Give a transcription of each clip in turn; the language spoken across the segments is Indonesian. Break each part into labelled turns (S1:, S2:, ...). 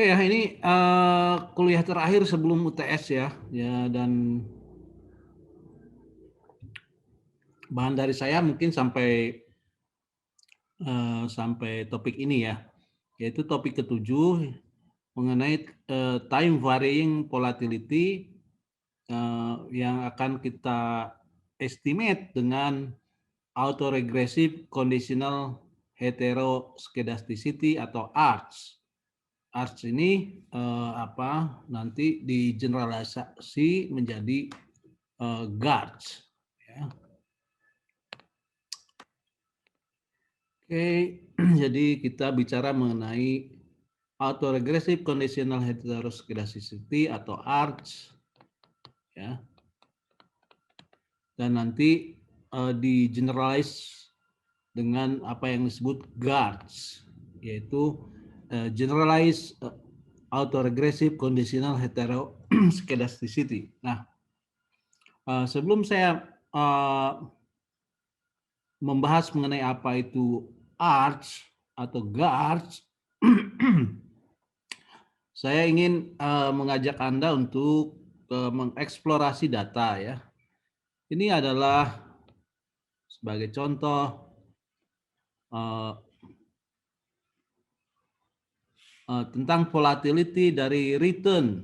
S1: ya, ini kuliah terakhir sebelum UTS ya, dan bahan dari saya mungkin sampai topik ini ya, yaitu topik ketujuh mengenai time varying volatility yang akan kita estimate dengan autoregressive conditional heteroskedasticity atau ARCH. ARCH ini nanti digeneralisasi menjadi GARCH. Ya. Oke, jadi kita bicara mengenai autoregressive conditional heteroskedasticity atau ARCH, ya. Dan nanti digeneralize dengan apa yang disebut GARCH, yaitu generalized autoregressive conditional heteroskedasticity. Nah, sebelum saya membahas mengenai apa itu ARCH atau GARCH, saya ingin mengajak Anda untuk mengeksplorasi data ya. Ini adalah sebagai contoh tentang volatility dari return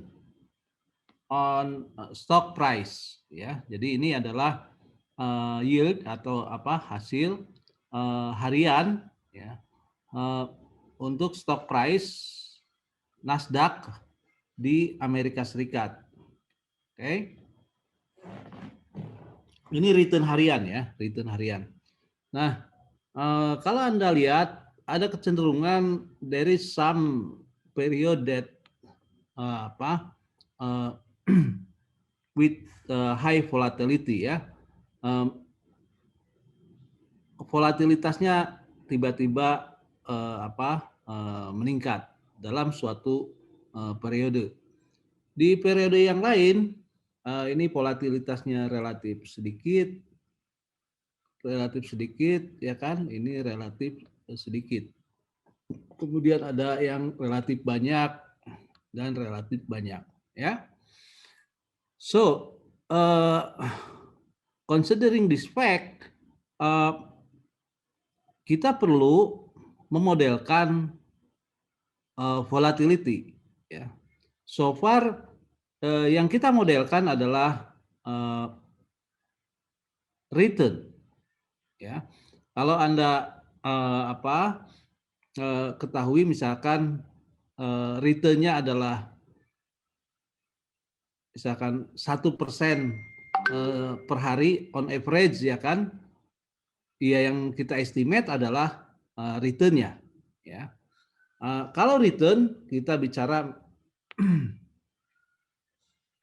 S1: on stock price ya. Jadi ini adalah yield atau hasil harian ya untuk stock price Nasdaq di Amerika Serikat. Oke. Ini return harian ya, return harian. Nah, kalau Anda lihat ada kecenderungan there is some period that with high volatility ya. Volatilitasnya tiba-tiba meningkat dalam suatu periode. Di periode yang lain ini volatilitasnya relatif sedikit ya kan, ini relatif sedikit. Kemudian ada yang relatif banyak dan relatif banyak ya. So considering this fact, kita perlu memodelkan volatility ya. So far yang kita modelkan adalah return ya. Kalau Anda ketahui misalkan return-nya adalah misalkan 1% per hari on average ya kan, ya yang kita estimate adalah return-nya ya. Kalau return kita bicara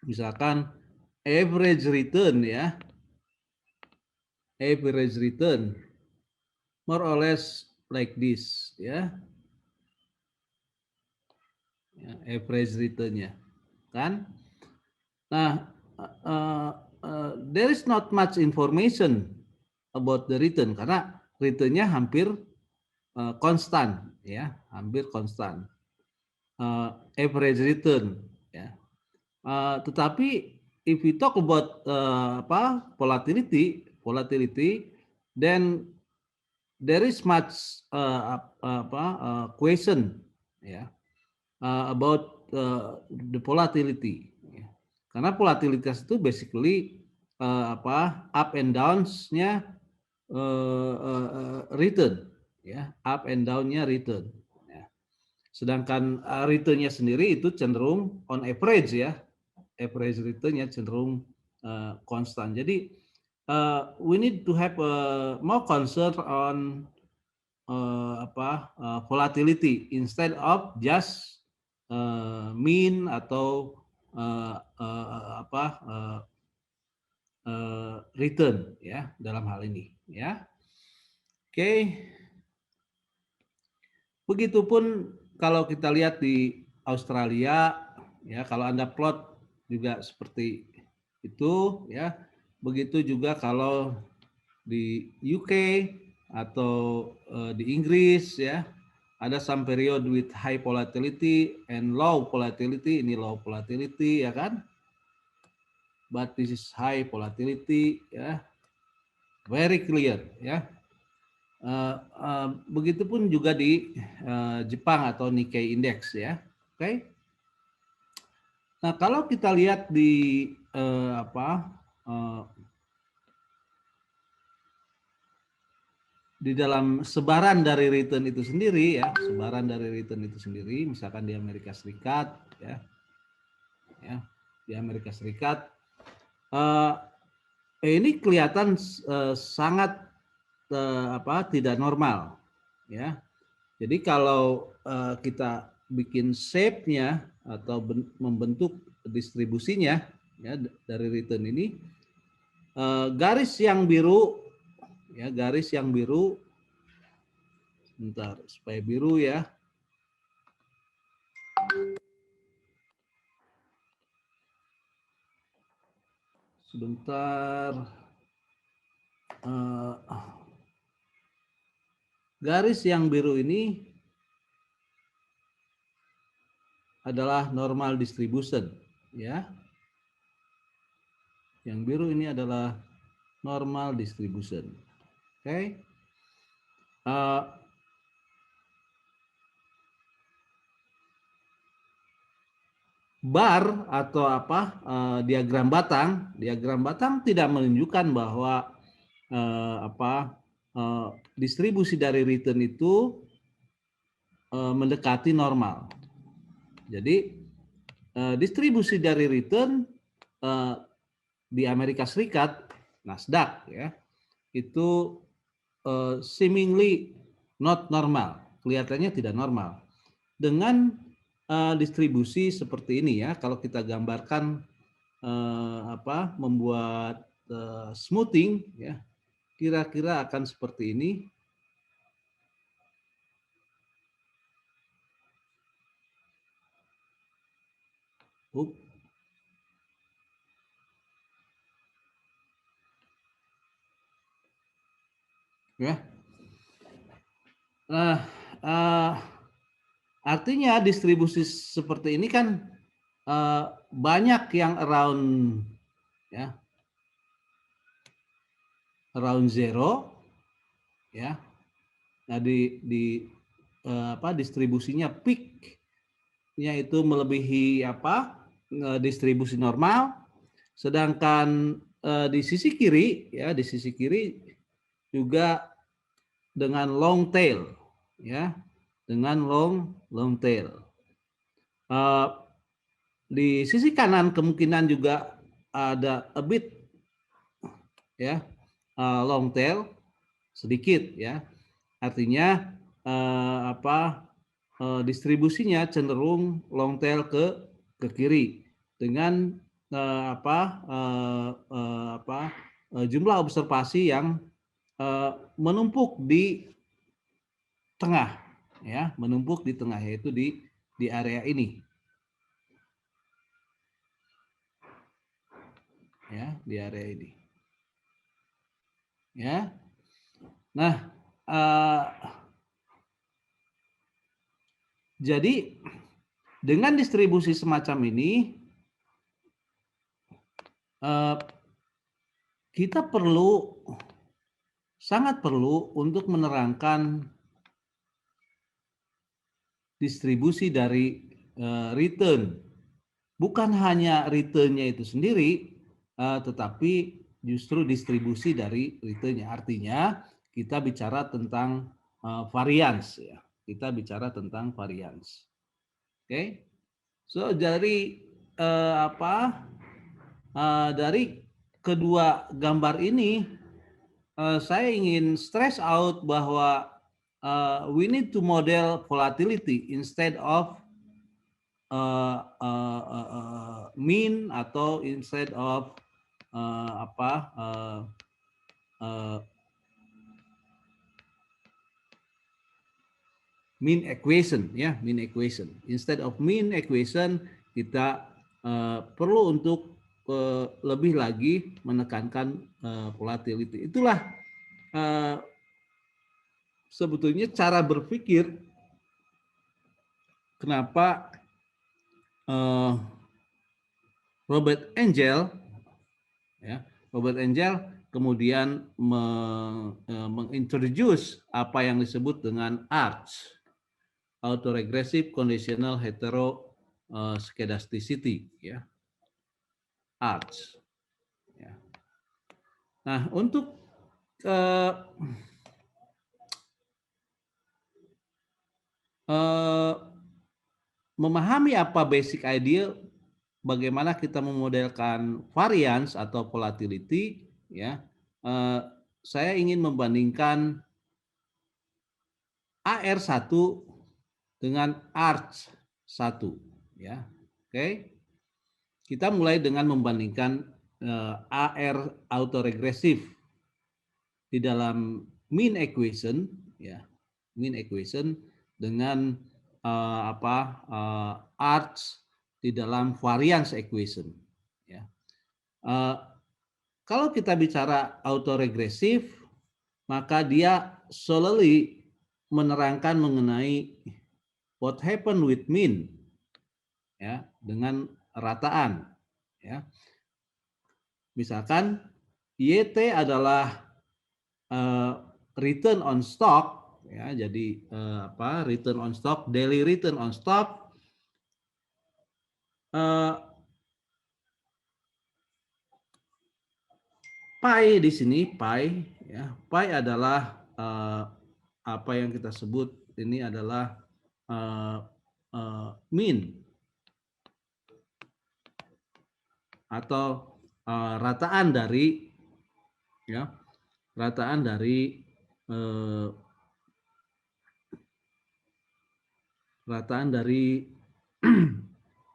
S1: misalkan average return ya, average return more or less like this ya, average return-nya kan. Nah, there is not much information about the return karena return-nya hampir konstan ya, hampir konstan. Average return ya. Tetapi if we talk about volatility, then there is much question ya about the volatility. Ya. Karena volatilitas itu basically up and downs-nya return ya, up and down-nya return. Ya. Sedangkan return-nya sendiri itu cenderung on average ya, average return-nya cenderung konstan. Jadi we need to have more concern on volatility instead of just mean atau return ya dalam hal ini ya. Oke. Begitupun kalau kita lihat di Australia ya, kalau Anda plot juga seperti itu ya. Begitu juga kalau di UK atau di Inggris ya, ada some period with high volatility and low volatility. Ini low volatility ya kan, but this is high volatility ya, very clear ya. Begitupun juga di Jepang atau Nikkei Index ya. Oke. Nah kalau kita lihat di di dalam sebaran dari return itu sendiri ya, sebaran dari return itu sendiri, misalkan di Amerika Serikat ya, di Amerika Serikat ini kelihatan sangat tidak normal ya. Jadi kalau kita bikin shape-nya atau membentuk distribusinya ya dari return ini, garis yang biru ya, garis yang biru, bentar supaya biru ya. Sebentar. Garis yang biru ini adalah normal distribution ya. Yang biru ini adalah normal distribution. Oke. Bar atau diagram batang tidak menunjukkan bahwa distribusi dari return itu mendekati normal. Jadi distribusi dari return di Amerika Serikat, Nasdaq ya, itu seemingly not normal, kelihatannya tidak normal. Dengan distribusi seperti ini ya, kalau kita gambarkan membuat smoothing ya, kira-kira akan seperti ini. Ya. Nah, artinya distribusi seperti ini kan banyak yang around zero ya. Nah distribusinya peak-nya itu melebihi distribusi normal, sedangkan di sisi kiri ya, di sisi kiri juga dengan long tail ya, dengan long tail. Di sisi kanan kemungkinan juga ada a bit ya, long tail sedikit ya. Artinya distribusinya cenderung long tail ke kiri dengan jumlah observasi yang menumpuk di tengah ya, menumpuk di tengah, yaitu di area ini ya, di area ini ya. Nah jadi dengan distribusi semacam ini kita sangat perlu untuk menerangkan distribusi dari return. Bukan hanya return-nya itu sendiri, tetapi justru distribusi dari return-nya. Artinya kita bicara tentang variance ya. Kita bicara tentang variance. Oke. So dari dari kedua gambar ini saya ingin stress out bahwa we need to model volatility instead of mean atau instead of mean equation ya, mean equation. Instead of mean equation kita perlu untuk lebih lagi menekankan volatility. Itulah sebetulnya cara berpikir kenapa Robert Angel, ya, Robert Angel kemudian mengintroduce apa yang disebut dengan ARCH, autoregressive conditional heteroskedasticity, ya, ARCH. Ya. Nah, untuk memahami apa basic idea bagaimana kita memodelkan variance atau volatility, ya, saya ingin membandingkan AR1 dengan ARCH1, ya. Oke. Kita mulai dengan membandingkan AR autoregresif di dalam mean equation, ya. Mean equation dengan ARCH di dalam variance equation, ya. Kalau kita bicara autoregresif, maka dia solely menerangkan mengenai what happened with mean, ya, dengan rataan, ya. Misalkan YT adalah return on stock, ya, jadi return on stock, daily return on stock, pi di sini, pi, ya, pi adalah apa yang kita sebut ini adalah mean atau rataan dari, ya, rataan dari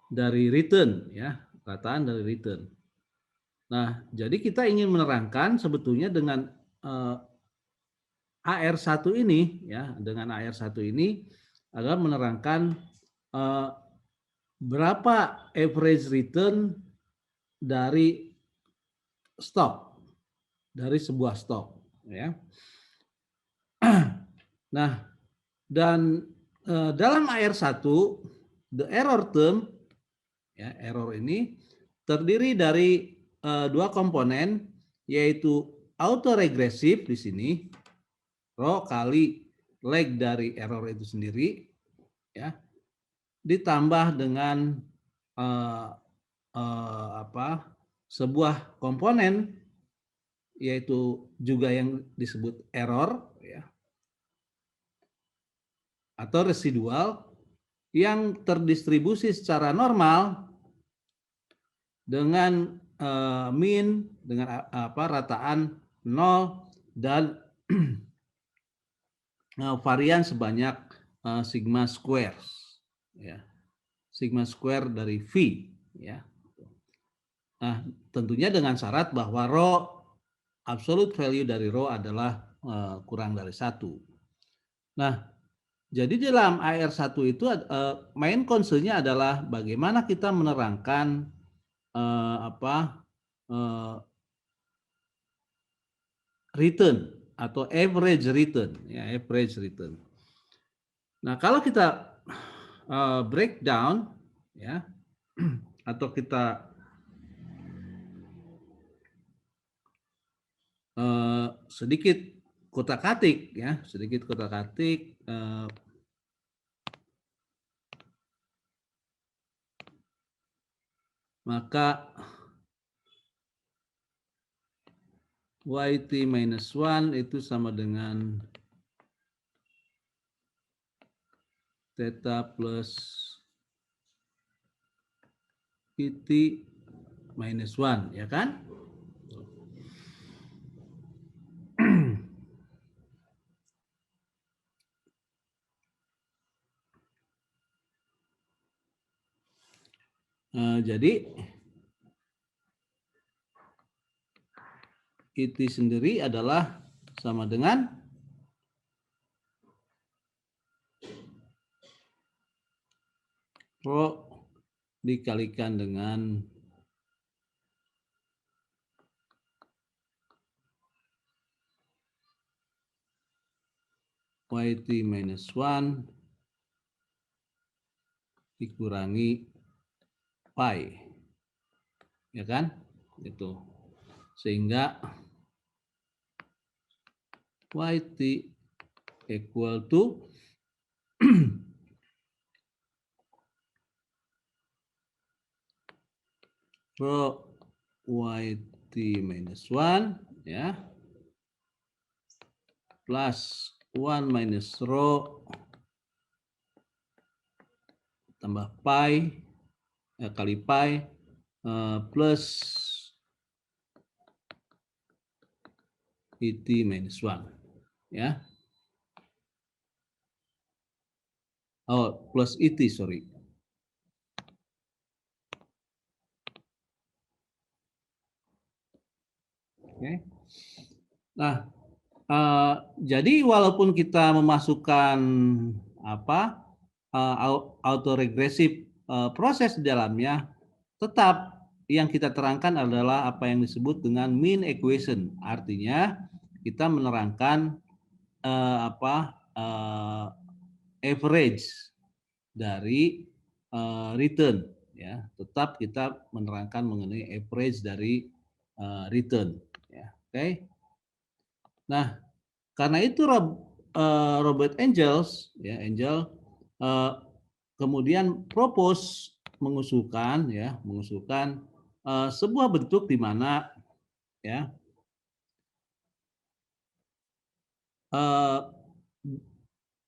S1: dari return, ya, rataan dari return. Nah, jadi kita ingin menerangkan sebetulnya dengan AR1 ini, ya, dengan AR1 ini adalah menerangkan berapa average return dari stok, dari sebuah stok, ya. Nah, dan dalam AR1 the error term, ya, error ini terdiri dari dua komponen, yaitu autoregresif di sini, rho kali leg dari error itu sendiri, ya, ditambah dengan sebuah komponen, yaitu juga yang disebut error, ya, atau residual yang terdistribusi secara normal dengan mean, dengan rataan 0 dan varian sebanyak sigma square, ya, sigma square dari V, ya. Nah, tentunya dengan syarat bahwa rho, absolute value dari rho adalah kurang dari 1. Nah, jadi dalam AR1 itu main concern-nya adalah bagaimana kita menerangkan return atau average return, ya, average return. Nah, kalau kita breakdown, ya, atau kita sedikit kotak-atik, ya, sedikit kotak-atik maka YT minus 1 itu sama dengan theta plus PT minus 1, ya kan? Jadi IT sendiri adalah sama dengan rho dikalikan dengan YT minus 1 dikurangi pi, ya kan? Itu sehingga yt equal to rho yt minus 1 ya plus 1 minus rho tambah pi kali pi plus et minus 1 ya. Oh, plus et, sorry. Oke. Nah, jadi walaupun kita memasukkan apa autoregresif proses di dalamnya, tetap yang kita terangkan adalah apa yang disebut dengan mean equation. Artinya kita menerangkan average dari return, ya. Tetap kita menerangkan mengenai average dari return, ya. Oke. Nah, karena itu Robert Engels, ya, kemudian mengusulkan sebuah bentuk di mana ya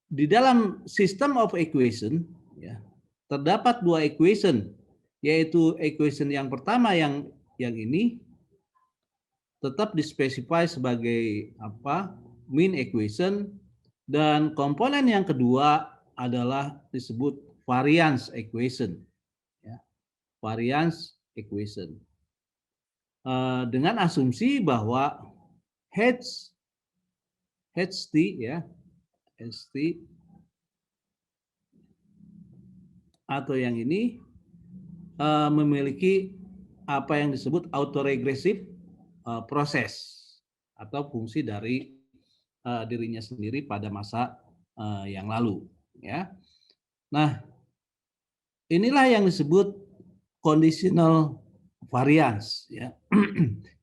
S1: di dalam system of equation ya terdapat dua equation, yaitu equation yang pertama yang ini tetap dispesify sebagai mean equation, dan komponen yang kedua adalah disebut variance equation, ya, variance equation, dengan asumsi bahwa HT ya HT atau yang ini memiliki apa yang disebut autoregresif proses atau fungsi dari dirinya sendiri pada masa yang lalu, ya. Nah, inilah yang disebut conditional variance, ya.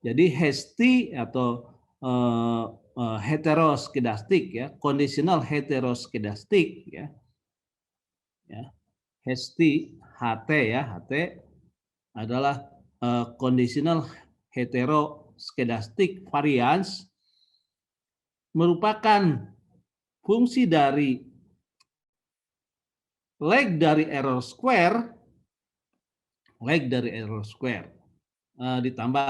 S1: Jadi HT atau heteroskedastik, ya, conditional heteroskedastik, ya. HT ya, HT adalah conditional heteroskedastik variance, merupakan fungsi dari leg dari error square ditambah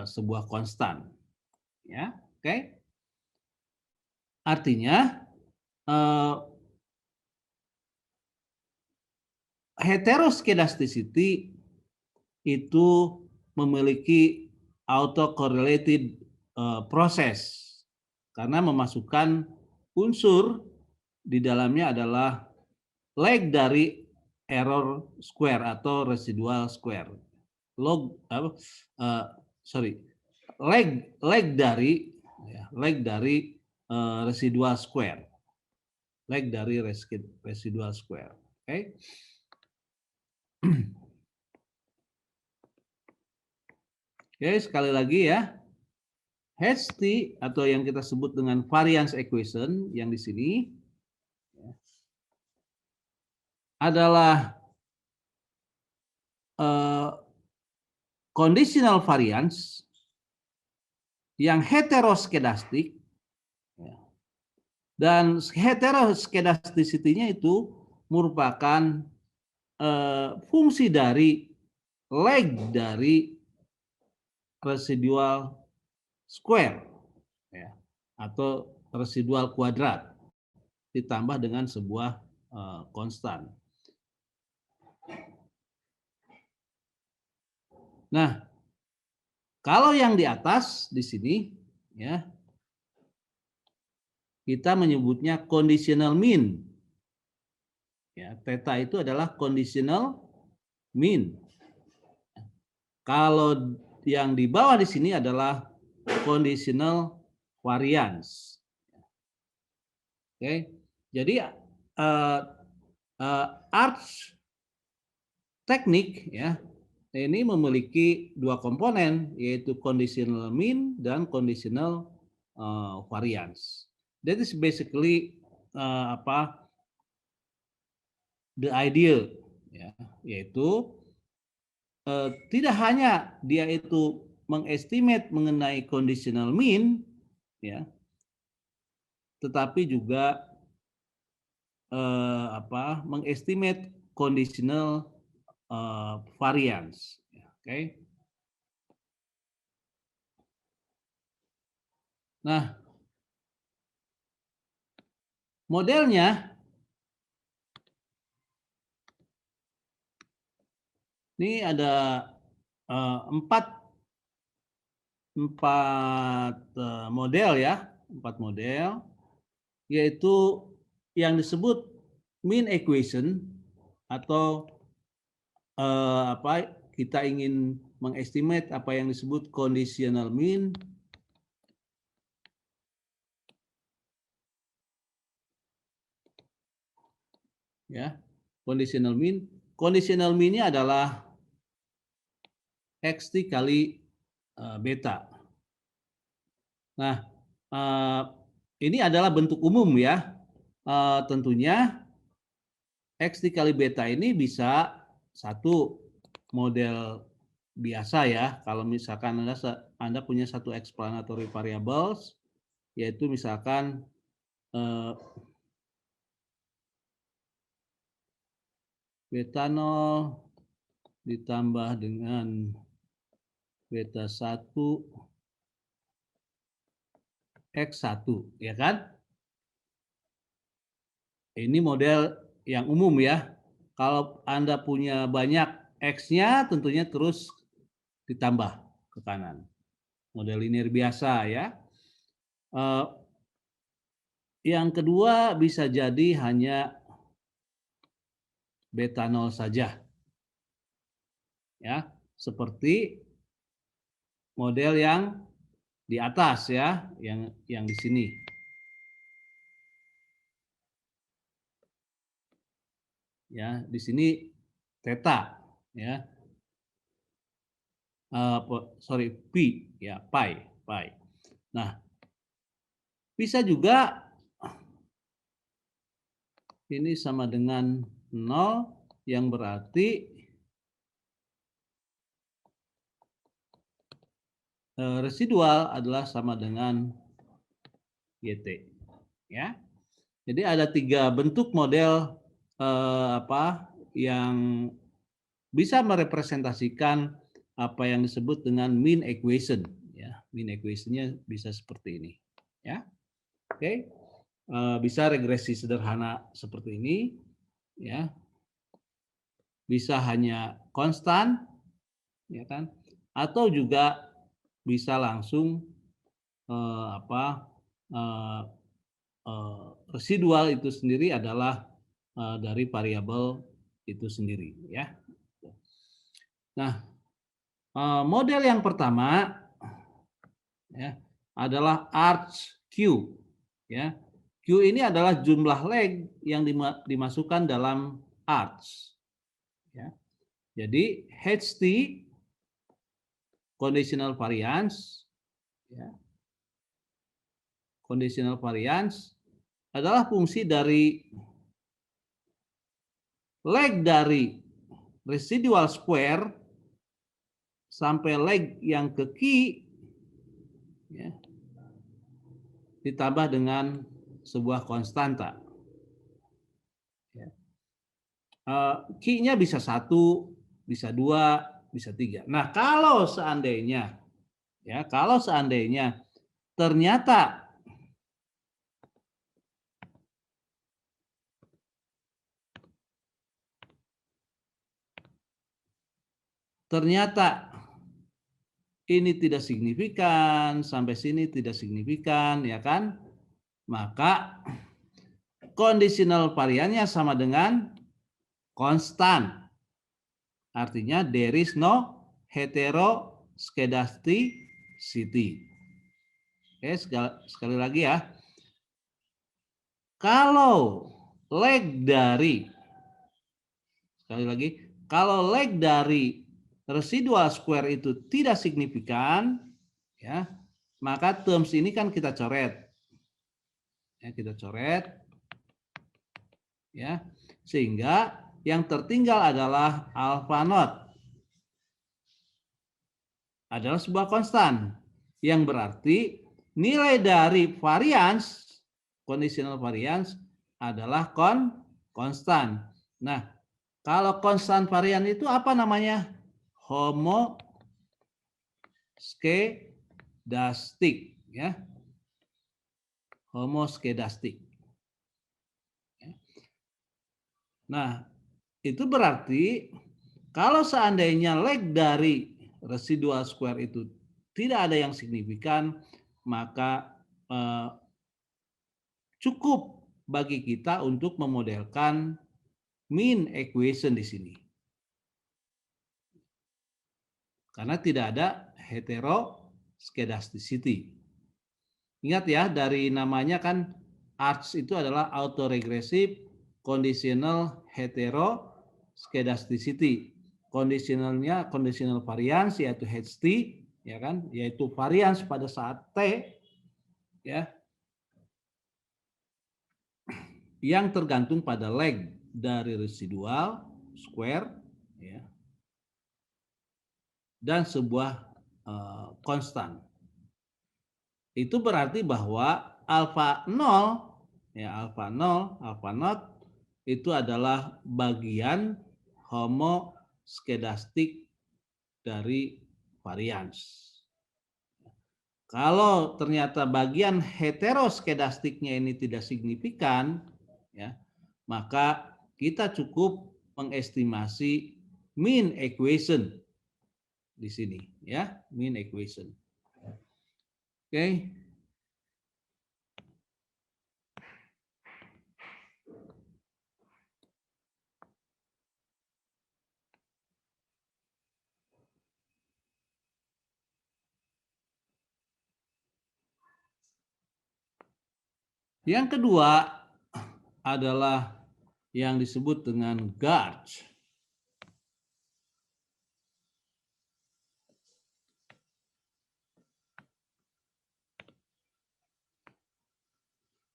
S1: sebuah konstan, ya. Oke. Artinya heteroskedasticity itu memiliki autocorrelated proses karena memasukkan unsur di dalamnya adalah leg dari error square atau residual square. Leg dari residual square. Leg dari residual square. Oke. Oke, sekali lagi ya. HT atau yang kita sebut dengan variance equation yang di sini adalah conditional variance yang heteroskedastik, dan heteroskedasticity-nya itu merupakan fungsi dari leg dari residual square, ya, atau residual kuadrat ditambah dengan sebuah konstan. Nah, kalau yang di atas di sini, ya, kita menyebutnya conditional mean. Ya, theta itu adalah conditional mean. Kalau yang di bawah di sini adalah conditional variance. Oke, jadi arch teknik ya ini memiliki dua komponen, yaitu conditional mean dan conditional variance. That is basically the idea, ya, yaitu tidak hanya dia itu mengestimate mengenai conditional mean, ya, tetapi juga mengestimate conditional variance. Oke. Nah, modelnya ini ada empat model ya, 4 model, yaitu yang disebut mean equation atau kita ingin mengestimate apa yang disebut conditional mean, ya, conditional mean. Conditional mean-nya adalah XT kali beta. Nah, ini adalah bentuk umum ya. Tentunya XT kali beta ini bisa satu model biasa ya. Kalau misalkan Anda punya satu explanatory variables, yaitu misalkan beta 0 ditambah dengan beta 1 X1, ya kan? Ini model yang umum ya. Kalau Anda punya banyak X-nya, tentunya terus ditambah ke kanan. Model linear biasa ya. Yang kedua bisa jadi hanya beta 0 saja. Ya, seperti model yang di atas ya, yang di sini. Ya, di sini theta ya. Pi ya, pi. Nah, bisa juga ini sama dengan 0 yang berarti residual adalah sama dengan YT. Ya. Jadi ada 3 bentuk model yang bisa merepresentasikan apa yang disebut dengan mean equation. Ya, mean equation-nya bisa seperti ini. Ya, oke. Bisa regresi sederhana seperti ini, ya. Bisa hanya konstan, ya kan? Atau juga bisa langsung residual itu sendiri adalah dari variabel itu sendiri, ya. Nah, model yang pertama ya adalah arch Q, ya. Q ini adalah jumlah leg yang dimasukkan dalam arch. Ya. Jadi HT conditional variance, ya. Conditional variance adalah fungsi dari leg dari residual square sampai leg yang ke Q, ya, ditambah dengan sebuah konstanta. Q-nya bisa 1, bisa 2, bisa 3. Nah, kalau seandainya ternyata ini tidak signifikan, sampai sini tidak signifikan, ya kan? Maka conditional variannya sama dengan konstan. Artinya there is no heteroskedasticity. Oke, sekali lagi ya. Kalau leg dari, sekali lagi, Kalau leg dari residual square itu tidak signifikan, ya, maka terms ini kan kita coret. Ya, kita coret, ya, sehingga yang tertinggal adalah alpha naught. Adalah sebuah konstan yang berarti nilai dari varians, conditional variance adalah konstan. Nah, kalau konstan varian itu apa namanya? Homoskedastik, ya. Homoskedastik. Nah, itu berarti kalau seandainya leg dari residual square itu tidak ada yang signifikan, maka cukup bagi kita untuk memodelkan mean equation di sini. Karena tidak ada heteroskedasticity. Ingat ya, dari namanya kan ARCH itu adalah autoregressive conditional heteroskedasticity. Conditionalnya conditional variance yaitu HT, ya kan, yaitu variance pada saat T, ya, yang tergantung pada leg dari residual square, ya, dan sebuah konstan. Itu berarti bahwa alfa 0, ya, alfa 0, alfa naught itu adalah bagian homoskedastik dari varians. Kalau ternyata bagian heteroskedastiknya ini tidak signifikan, ya, maka kita cukup mengestimasi mean equation di sini, ya, mean equation. Oke. Yang kedua adalah yang disebut dengan GARCH.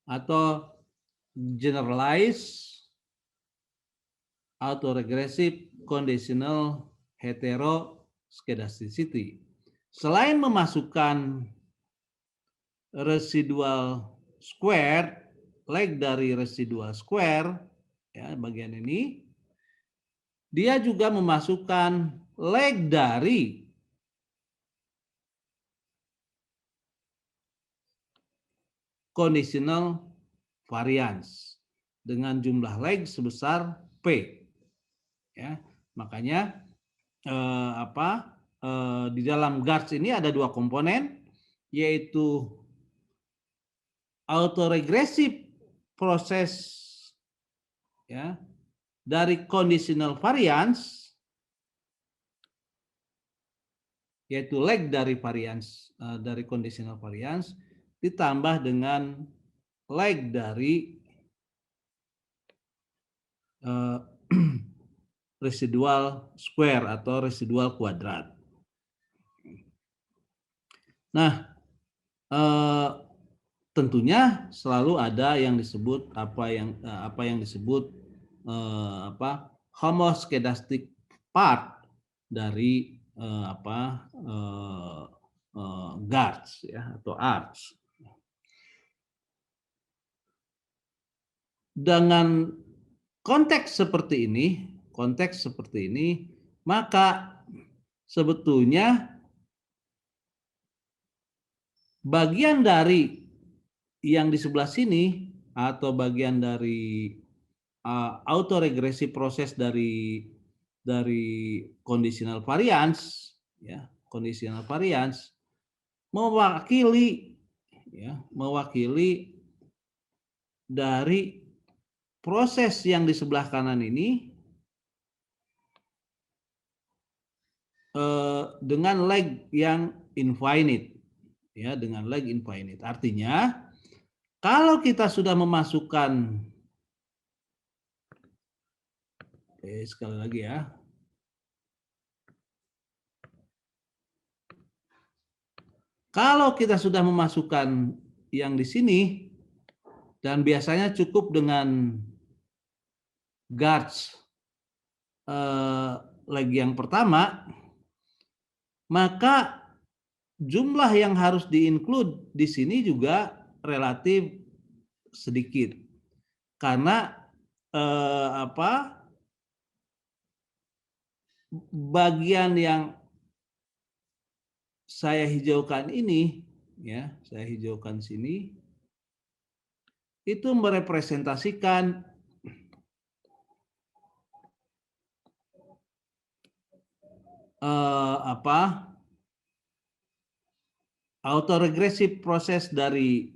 S1: Atau generalized autoregressive conditional heteroskedasticity. Selain memasukkan residual square, leg dari residual square, ya, bagian ini, dia juga memasukkan leg dari conditional variance dengan jumlah leg sebesar P. Ya, makanya di dalam GARCH ini ada dua komponen, yaitu autoregressive proses, ya, dari conditional variance, yaitu leg dari variance dari conditional variance ditambah dengan leg dari residual square atau residual kuadrat. Nah, tentunya selalu ada yang disebut apa yang disebut homoskedastic part dari GARCH, ya, atau ARCH. Dengan konteks seperti ini, maka sebetulnya bagian dari yang di sebelah sini atau bagian dari autoregresi proses dari conditional variance, ya, conditional variance mewakili dari proses yang di sebelah kanan ini dengan leg yang infinite, ya, dengan leg infinite. Artinya kalau kita sudah memasukkan, sekali lagi ya, Kalau kita sudah memasukkan yang di sini, dan biasanya cukup dengan guards leg yang pertama, maka jumlah yang harus di-include di sini juga relatif sedikit. Karena bagian yang saya hijaukan ini, ya, saya hijaukan sini, itu merepresentasikan autoregressive proses dari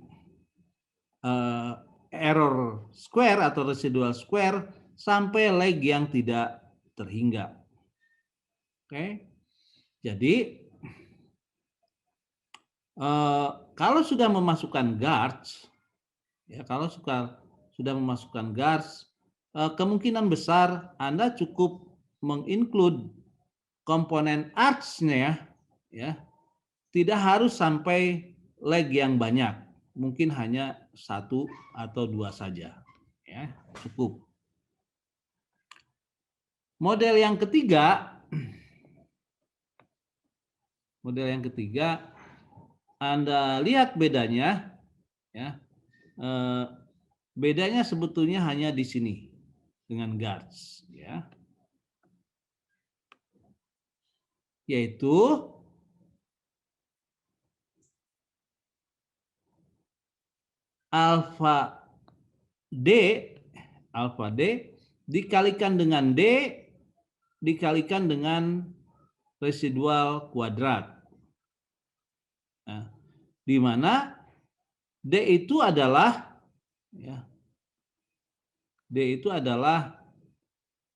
S1: error square atau residual square sampai leg yang tidak terhingga. Oke, jadi kalau sudah memasukkan guards, ya, kalau sudah memasukkan guards, kemungkinan besar Anda cukup menginclude komponen arch-nya, ya, tidak harus sampai leg yang banyak, mungkin hanya 1 atau 2 saja, ya, cukup. Model yang ketiga, Anda lihat bedanya, ya, bedanya sebetulnya hanya di sini dengan guards, ya, yaitu alfa D dikalikan dengan D dikalikan dengan residual kuadrat. Nah, di mana D itu adalah, ya, D itu adalah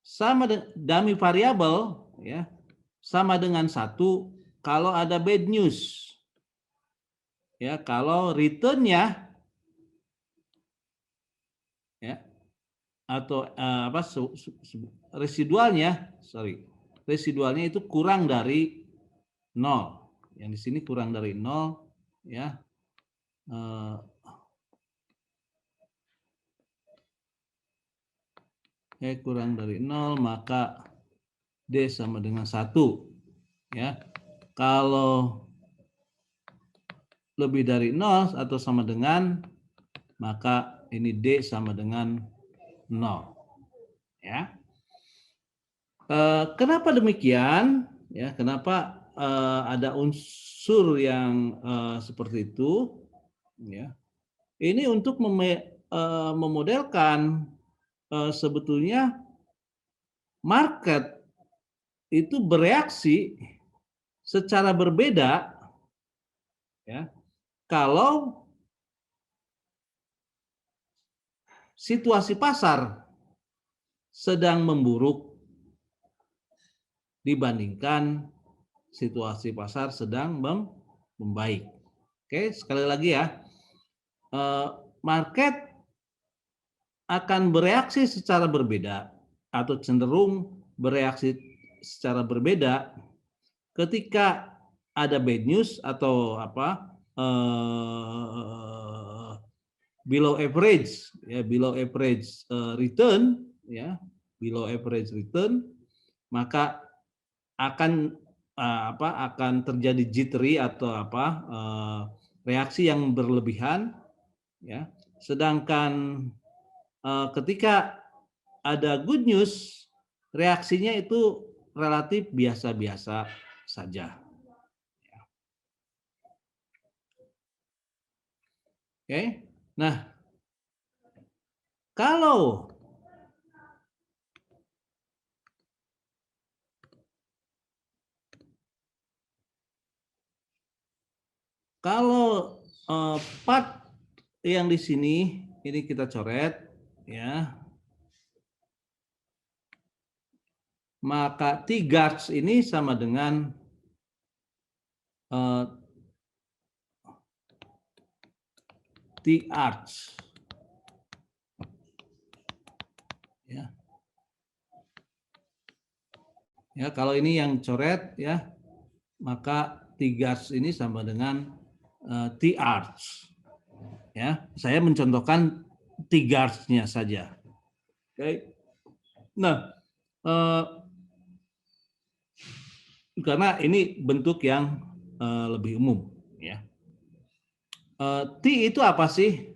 S1: sama dengan dummy variabel, ya, sama dengan 1 kalau ada bad news. Ya, kalau return-nya, ya, atau residualnya itu kurang dari 0. Yang di sini kurang dari 0, ya. Kurang dari 0, maka D sama dengan 1, ya. Kalau lebih dari 0 atau sama dengan, maka ini D sama dengan 0, ya. Kenapa demikian? Ya, kenapa ada unsur yang seperti itu? Ya, ini untuk memodelkan sebetulnya market itu bereaksi secara berbeda, ya, kalau situasi pasar sedang memburuk dibandingkan situasi pasar sedang membaik. Oke, sekali lagi ya, market akan bereaksi secara berbeda atau cenderung bereaksi secara berbeda ketika ada bad news atau below average, ya, below average return, ya, below average return, maka akan akan terjadi jittery atau reaksi yang berlebihan, ya. Sedangkan ketika ada good news, reaksinya itu relatif biasa-biasa saja. Oke, nah, kalau part yang di sini ini kita coret, ya, maka T-guards ini sama dengan T-arch, ya. Ya, kalau ini yang coret, ya, maka T-guards ini sama dengan T-arts. Ya, saya mencontohkan T-guards-nya saja. Oke. Nah, karena ini bentuk yang lebih umum, ya. T itu apa sih?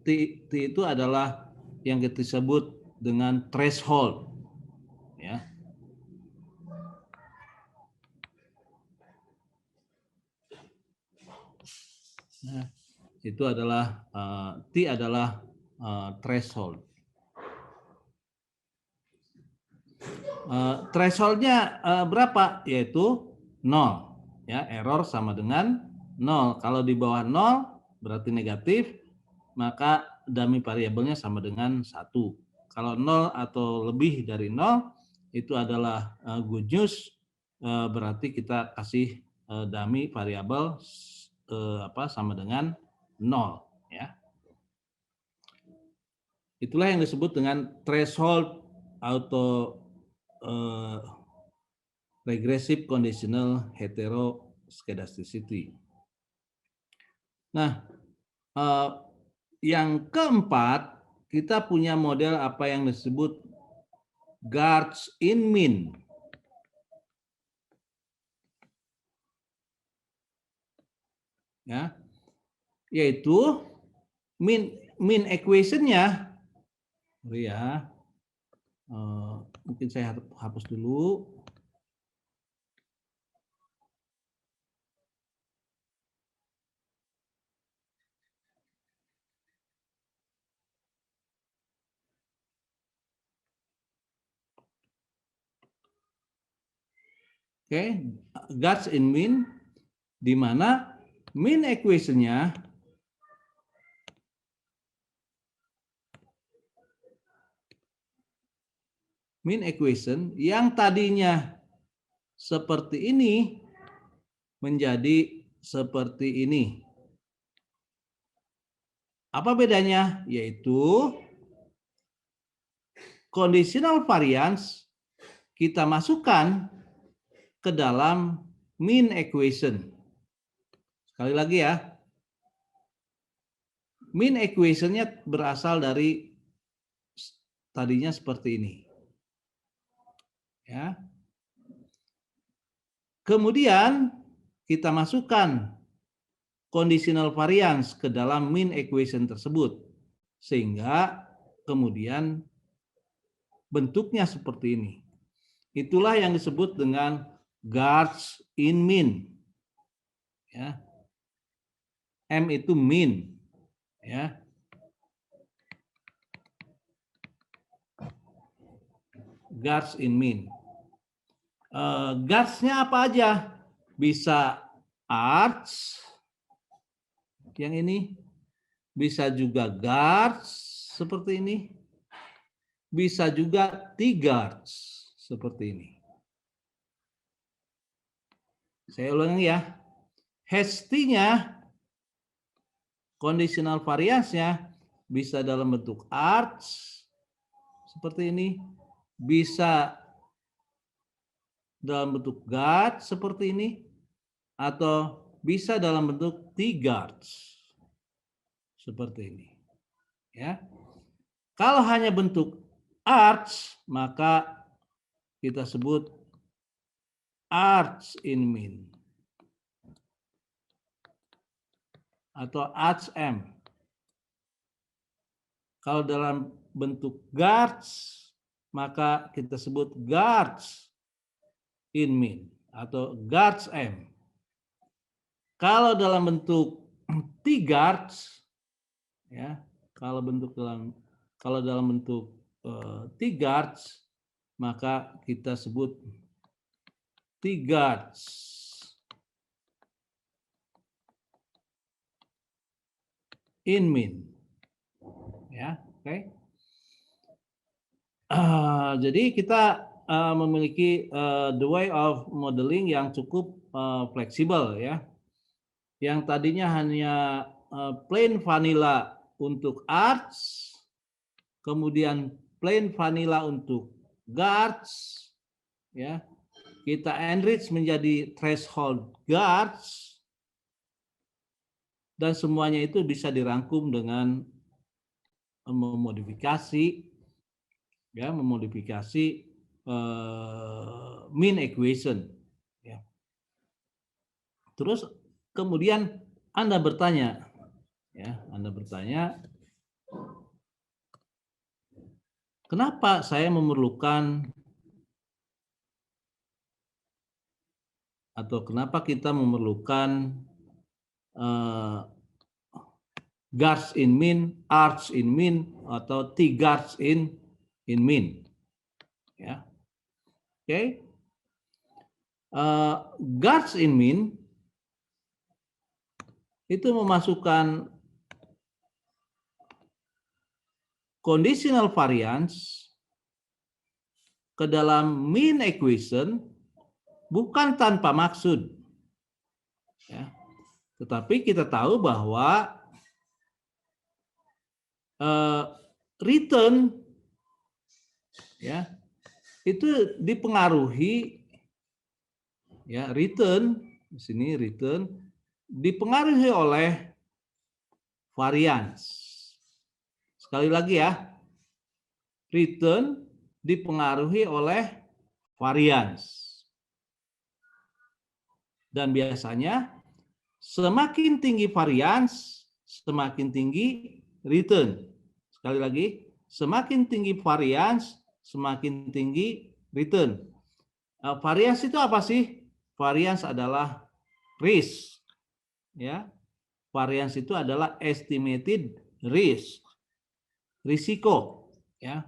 S1: T itu adalah yang kita sebut dengan threshold, ya. Nah, itu adalah T adalah threshold. Thresholdnya berapa? Yaitu 0. Ya, error sama dengan 0. Kalau di bawah 0 berarti negatif, maka dummy variabelnya sama dengan 1. Kalau 0 atau lebih dari 0 itu adalah good news, berarti kita kasih dummy variabel sama dengan 0, ya. Itulah yang disebut dengan threshold auto regressive conditional heteroscedasticity. Nah, yang keempat, kita punya model apa yang disebut guards in mean. Ya, yaitu mean equation-nya, ya, mungkin saya hapus dulu. Oke, guards in mean, di mana mean equation-nya mean equation yang tadinya seperti ini menjadi seperti ini. Apa bedanya? Yaitu conditional variance kita masukkan ke dalam mean equation. Sekali lagi ya. Mean equation-nya berasal dari tadinya seperti ini. Ya. Kemudian kita masukkan conditional variance ke dalam mean equation tersebut, sehingga kemudian bentuknya seperti ini. Itulah yang disebut dengan guards in mean. Ya. M itu mean, ya. Guards in mean. Guards-nya apa aja? Bisa arts, yang ini. Bisa juga guards, seperti ini. Bisa juga T-guards, seperti ini. Saya ulangi ya. Hasty-nya, conditional variance-nya, bisa dalam bentuk arts, seperti ini. Bisa dalam bentuk guard, seperti ini. Atau bisa dalam bentuk T-guards, seperti ini. Ya. Kalau hanya bentuk arts, maka kita sebut arts in mean atau arts M. Kalau dalam bentuk guards, maka kita sebut guards in mean atau guards M. Kalau dalam bentuk T-guards, ya, kalau dalam bentuk T-guards, maka kita sebut T-guards in mean. Ya, oke. Jadi kita memiliki the way of modeling yang cukup fleksibel, ya. Yang tadinya hanya plain vanilla untuk arts, kemudian plain vanilla untuk guards, ya. Kita enrich menjadi threshold guards, dan semuanya itu bisa dirangkum dengan memodifikasi mean equation. Ya. Terus kemudian Anda bertanya, kenapa saya memerlukan atau kenapa kita memerlukan guards in mean, arts in mean, atau T-guards in mean. Ya. Oke. Guards in mean itu memasukkan conditional variance ke dalam mean equation bukan tanpa maksud. Ya. Tetapi kita tahu bahwa return ya itu dipengaruhi return di sini dipengaruhi oleh variance. Sekali lagi ya, return dipengaruhi oleh variance. Dan biasanya semakin tinggi variance, semakin tinggi return. Sekali lagi, semakin tinggi variance, semakin tinggi return. Variance itu apa sih? Variance adalah risk. Ya. Variance itu adalah estimated risk. Risiko, ya.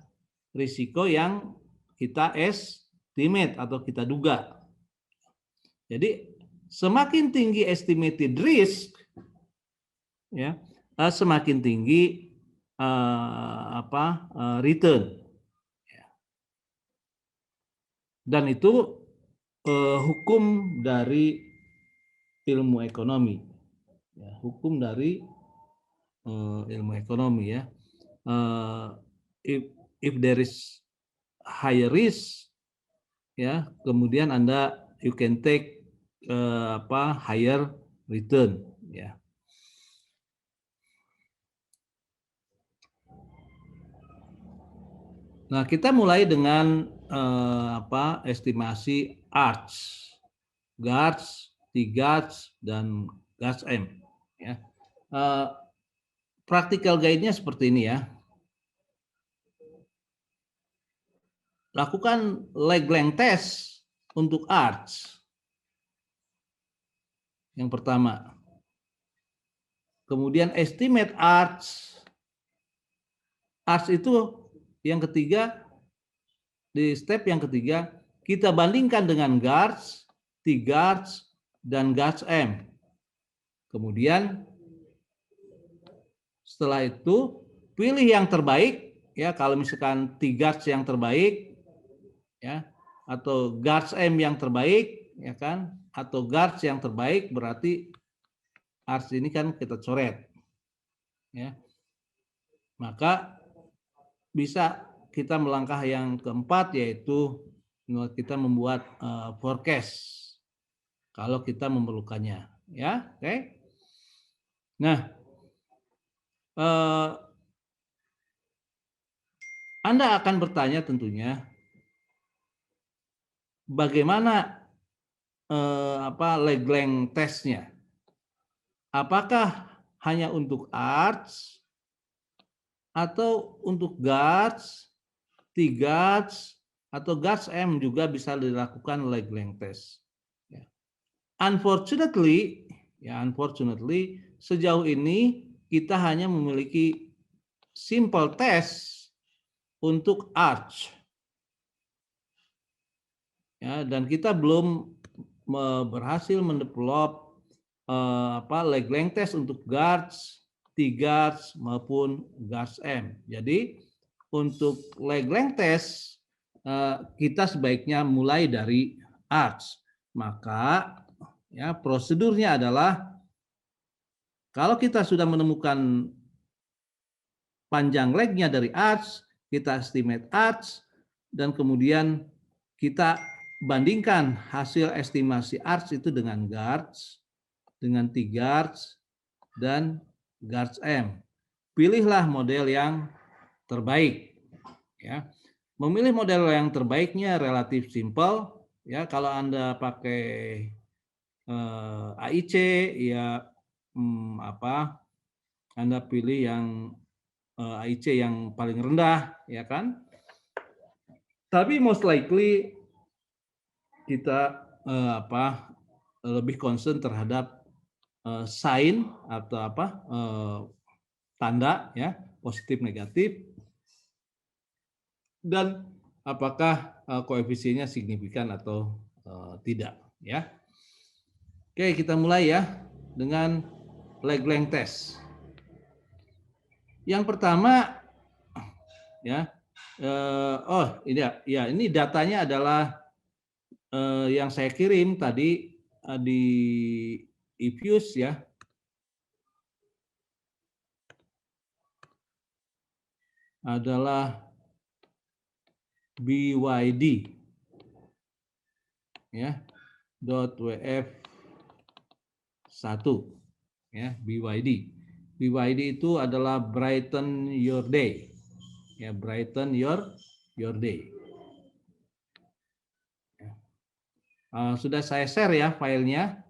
S1: Risiko yang kita estimate atau kita duga. Jadi semakin tinggi estimated risk, ya, semakin tinggi return. Dan itu hukum dari ilmu ekonomi. Ya, hukum dari ilmu ekonomi ya. If there is higher risk, ya, kemudian you can take higher return, ya. Nah, kita mulai dengan estimasi ARCH, GARS, T-GARS, dan GARS-M. Ya. Practical guide-nya seperti ini ya. Lakukan leg length test untuk ARCH. Yang pertama. Kemudian estimate ARCH. ARCH itu yang ketiga, di step yang ketiga, kita bandingkan dengan GARS, T-GARS, dan GARS-M. Kemudian setelah itu pilih yang terbaik, ya, kalau misalkan T-GARS yang terbaik, ya, atau GARS-M yang terbaik, ya kan, atau GARS yang terbaik, berarti ARCH ini kan kita coret, ya. Maka bisa kita melangkah yang keempat, yaitu kita membuat forecast kalau kita memerlukannya, ya. Oke. Nah, Anda akan bertanya tentunya bagaimana leg length testnya? Apakah hanya untuk ARCH atau untuk GARS, T-GARS, atau GARS-M juga bisa dilakukan leg length test. Unfortunately, sejauh ini kita hanya memiliki simple test untuk ARCH. Ya, dan kita belum berhasil mendevelop leg length test untuk GARS, T-GARS maupun GARS-M. Jadi untuk leg length test kita sebaiknya mulai dari ARCH. Maka ya prosedurnya adalah kalau kita sudah menemukan panjang legnya dari ARCH, kita estimate ARCH, dan kemudian kita bandingkan hasil estimasi ARCH itu dengan GARS, dengan T-GARS, dan Guards M. Pilihlah model yang terbaik. Ya, memilih model yang terbaiknya relatif simpel. Ya, kalau Anda pakai AIC, ya Anda pilih yang AIC yang paling rendah, ya kan? Tapi most likely kita lebih concern terhadap sign atau tanda, ya, positif negatif, dan apakah koefisiennya signifikan atau tidak, ya. Oke, kita mulai ya dengan leg length test. Yang pertama, ya, ini datanya adalah yang saya kirim tadi di eFuse, ya. Adalah BYD, ya, .wf1, ya, BYD. BYD itu adalah brighten your day, ya, brighten your day. Sudah saya share ya filenya,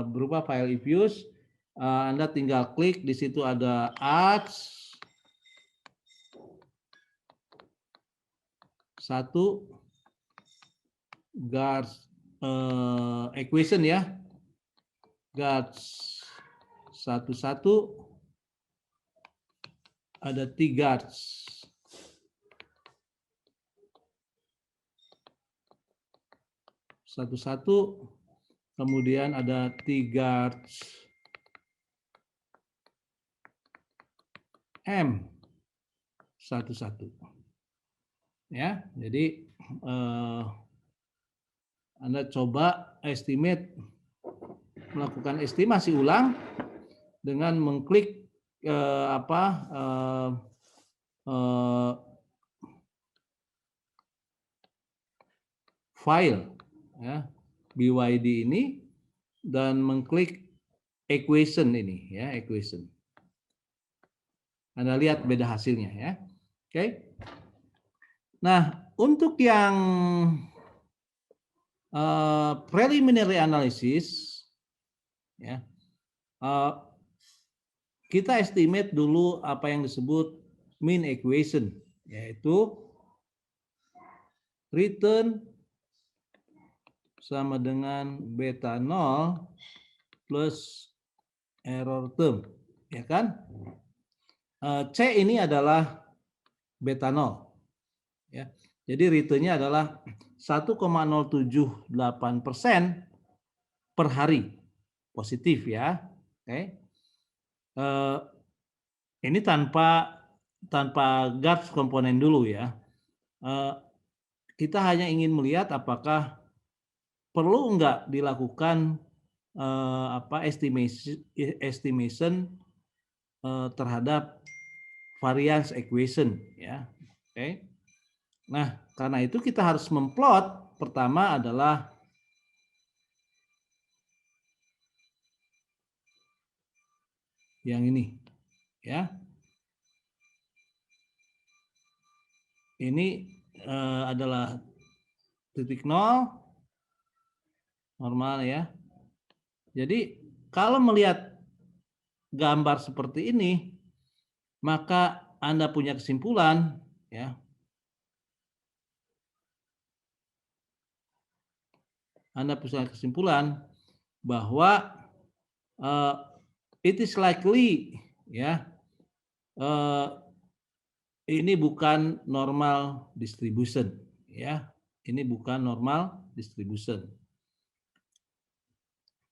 S1: berupa file eFuse. Anda tinggal klik di situ, ada arts 1, guards equation, ya, guards 1 ada 3 guards 1, kemudian ada 3 guards M 1, ya. Jadi Anda coba melakukan estimasi ulang dengan mengklik file, ya, BYD ini, dan mengklik equation ini, ya, equation. Anda lihat beda hasilnya, ya. Oke. Nah, untuk yang preliminary analysis, ya, kita estimate dulu apa yang disebut mean equation, yaitu return sama dengan beta 0 plus error term, ya kan? C ini adalah beta 0, ya. Jadi returnnya adalah 1,078% per hari, positif, ya. Oke. Ini tanpa guards komponen dulu, ya. Kita hanya ingin melihat apakah perlu enggak dilakukan estimation terhadap variance equation, ya. Oke. Nah, karena itu kita harus memplot. Pertama adalah yang ini, ya. Ini adalah titik 0 normal, ya. Jadi kalau melihat gambar seperti ini, maka Anda punya kesimpulan, ya. Anda punya kesimpulan bahwa it is likely, ya, ini bukan normal distribution, ya. Ini bukan normal distribution.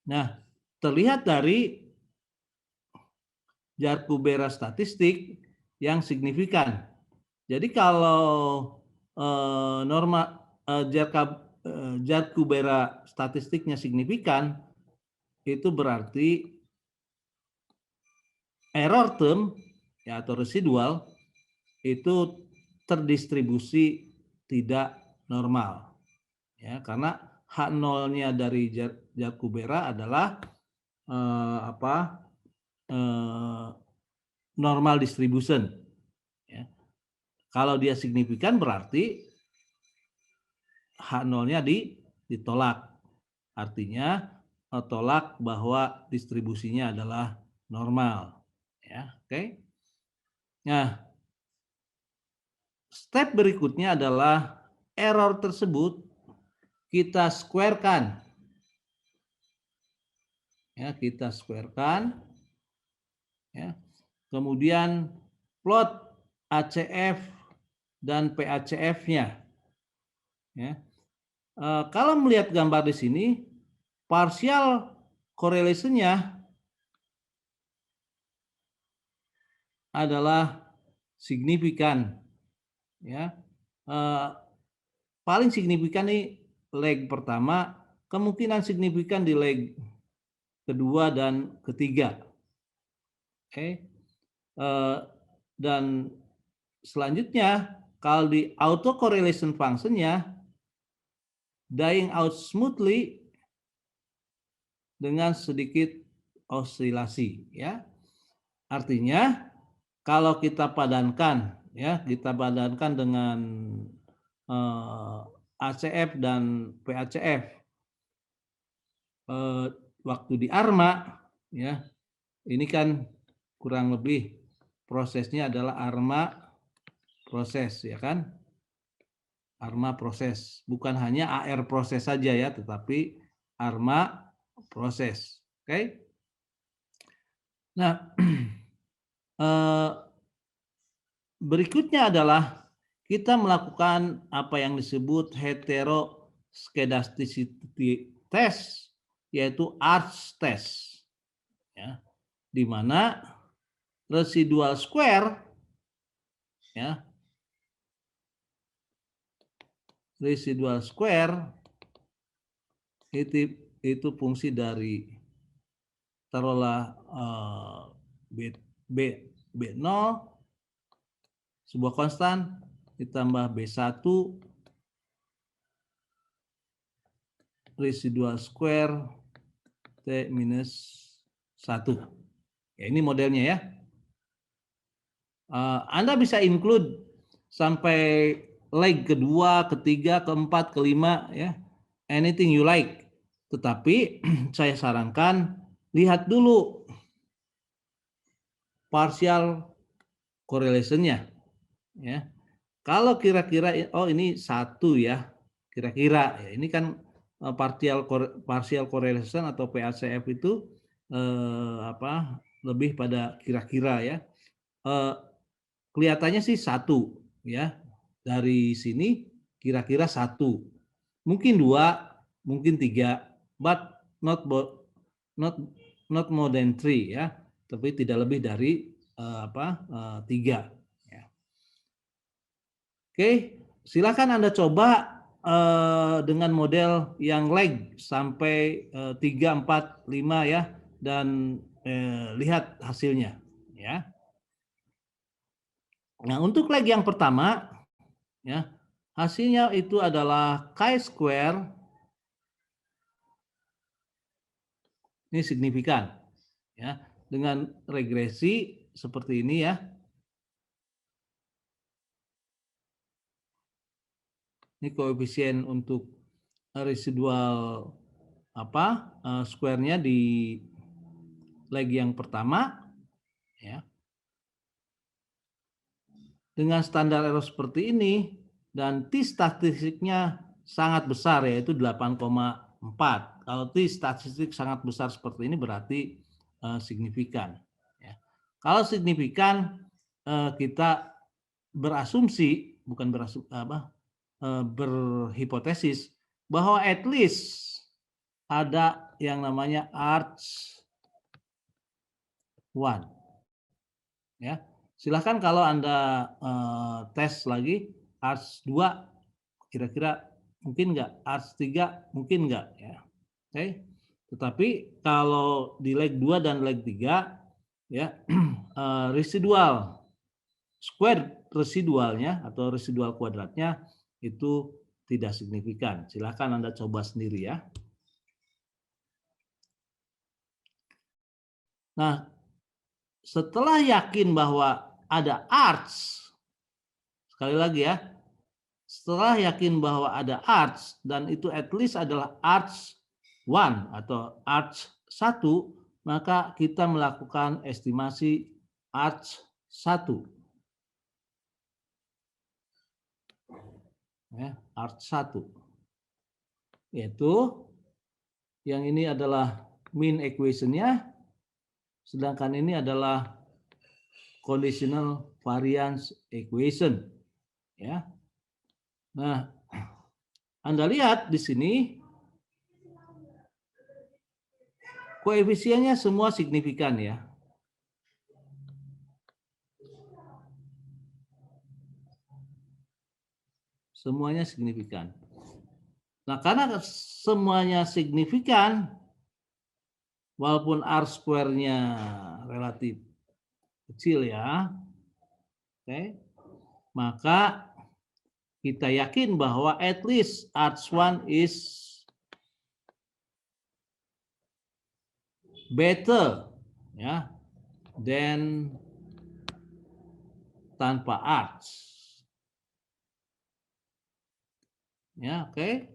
S1: Nah, terlihat dari Jar-Kubera statistik yang signifikan. Jadi kalau Jar-Kubera statistiknya signifikan, itu berarti error term, ya, atau residual itu terdistribusi tidak normal, ya, karena H0-nya dari Jar-Kubera adalah normal distribution. Ya. Kalau dia signifikan berarti H0-nya ditolak. Artinya tolak bahwa distribusinya adalah normal. Ya, oke. Nah, step berikutnya adalah error tersebut kita squarekan. Ya, kita squarekan. Ya. Kemudian plot ACF dan PACF-nya. Ya. Kalau melihat gambar di sini, partial correlation-nya adalah signifikan. Ya. Paling signifikan nih leg pertama, kemungkinan signifikan di leg kedua dan ketiga. Oke. Dan selanjutnya kalau di autocorrelation function-nya dying out smoothly dengan sedikit osilasi, ya. Artinya kalau kita padankan, ya, kita padankan dengan ACF dan PACF waktu di ARMA, ya, ini kan kurang lebih prosesnya adalah ARMA proses, ya kan? ARMA proses, bukan hanya AR proses saja ya, tetapi ARMA proses. Oke? Nah, berikutnya adalah kita melakukan apa yang disebut heteroskedasticity test, yaitu ARCH test, ya, di mana residual square, ya, residual square itu fungsi dari taruhlah B0 sebuah konstan ditambah B1 residual square T minus 1. Ya, ini modelnya ya. Anda bisa include sampai leg kedua, ketiga, keempat, kelima, ya. Anything you like. Tetapi saya sarankan lihat dulu partial correlation-nya, ya. Kalau kira-kira oh ini satu ya, kira-kira ya, ini kan partial correlation atau PACF itu lebih pada kira-kira ya. Kelihatannya sih satu ya, dari sini kira-kira satu, mungkin dua, mungkin tiga, but not more than three ya, tapi tidak lebih dari tiga. Ya. Oke, silakan Anda coba dengan model yang leg sampai 3, 4, 5 ya, dan lihat hasilnya ya. Nah, untuk leg yang pertama, ya, hasilnya itu adalah chi-square, ini signifikan, ya, dengan regresi seperti ini ya. Ini koefisien untuk residual square-nya di leg yang pertama, ya. Dengan standar error seperti ini dan T statistiknya sangat besar yaitu 8,4. Kalau T statistik sangat besar seperti ini berarti signifikan. Ya. Kalau signifikan kita berasumsi, bukan berhipotesis bahwa at least ada yang namanya ARCH1. Ya. Silahkan kalau Anda tes lagi ARCH 2 kira-kira mungkin enggak, ARCH 3 mungkin enggak ya. Oke. Tetapi kalau di leg 2 dan leg 3 ya residual square residualnya atau residual kuadratnya itu tidak signifikan. Silahkan Anda coba sendiri ya. Nah, setelah yakin bahwa ada arts, sekali lagi ya, setelah yakin bahwa ada arts dan itu at least adalah arts 1 atau arts 1, maka kita melakukan estimasi arts 1. Ya, arts 1. Yaitu yang ini adalah mean equation-nya, sedangkan ini adalah conditional variance equation. Ya. Nah, Anda lihat di sini koefisiennya semua signifikan ya. Semuanya signifikan. Nah, karena semuanya signifikan, walaupun R square-nya relatif kecil ya, oke, maka kita yakin bahwa at least R1 is better ya than tanpa arts. Ya, oke.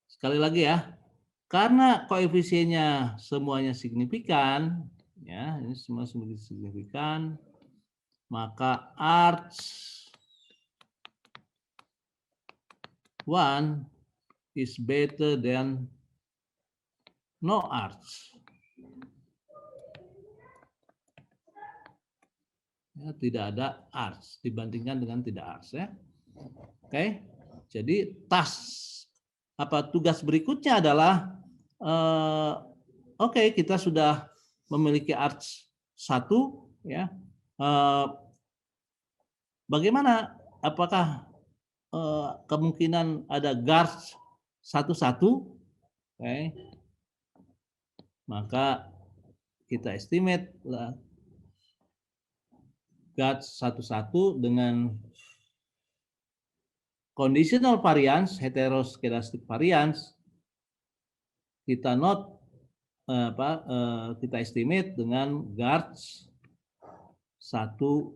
S1: Sekali lagi ya. Karena koefisiennya semuanya signifikan, ya, ini semua signifikan, maka arts 1 is better than no arts. Ya, tidak ada arts dibandingkan dengan tidak arts ya. Oke. Jadi tugas berikutnya adalah oke, kita sudah memiliki arts 1 ya. Bagaimana, apakah kemungkinan ada guards 1-1? Oke. Maka kita estimate lah guards 1-1 dengan conditional variance, heteroskedastic variance, kita kita estimate dengan guards 1-1.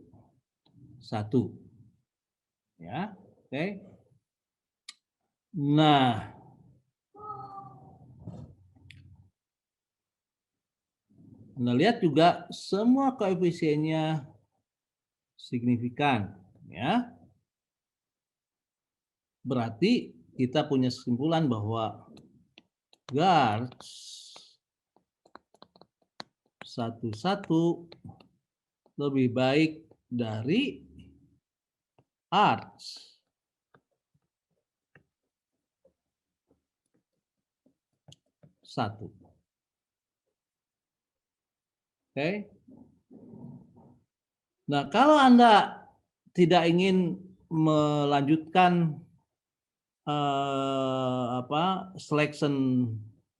S1: Ya, oke. Nah, Anda lihat juga semua koefisiennya signifikan, ya. Berarti kita punya kesimpulan bahwa guards 1-1 lebih baik dari arts 1. Oke. Nah, kalau Anda tidak ingin melanjutkan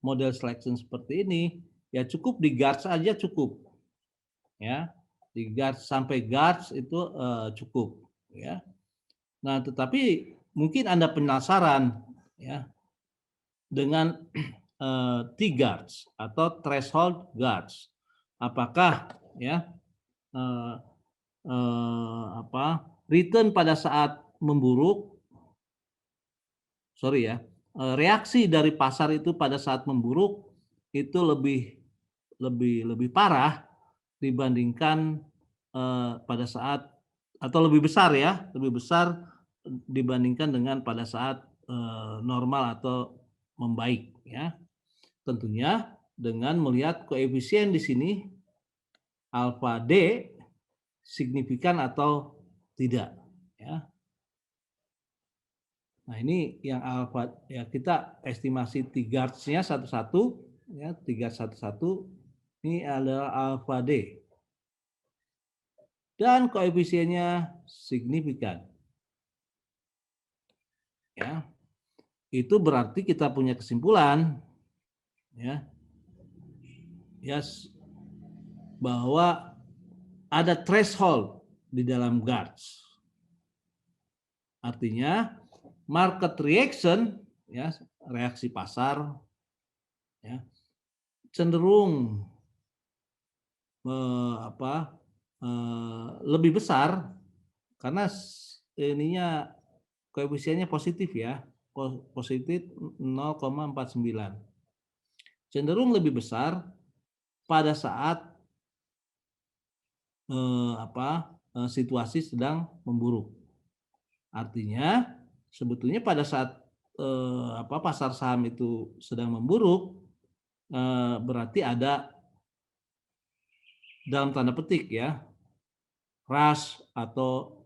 S1: model selection seperti ini, ya cukup di guards aja cukup, ya, di guards sampai guards itu cukup, ya. Nah, tetapi mungkin Anda penasaran, ya, dengan T-guards atau threshold guards, apakah ya return pada saat memburuk, reaksi dari pasar itu pada saat memburuk itu lebih parah dibandingkan pada saat, atau lebih besar dibandingkan dengan pada saat normal atau membaik, ya. Tentunya dengan melihat koefisien di sini alfa D signifikan atau tidak, ya. Nah, ini yang alfa, ya, kita estimasi T-guards-nya 1-1, ya, 3-1-1 ini adalah alfa D. Dan koefisiennya signifikan. Ya. Itu berarti kita punya kesimpulan, ya. Bahwa ada threshold di dalam guards. Artinya market reaction, ya, reaksi pasar, ya, cenderung lebih besar karena ininya koefisiennya positif ya, positif 0,49. Cenderung lebih besar pada saat situasi sedang memburuk. Artinya sebetulnya pada saat pasar saham itu sedang memburuk, berarti ada dalam tanda petik ya rush atau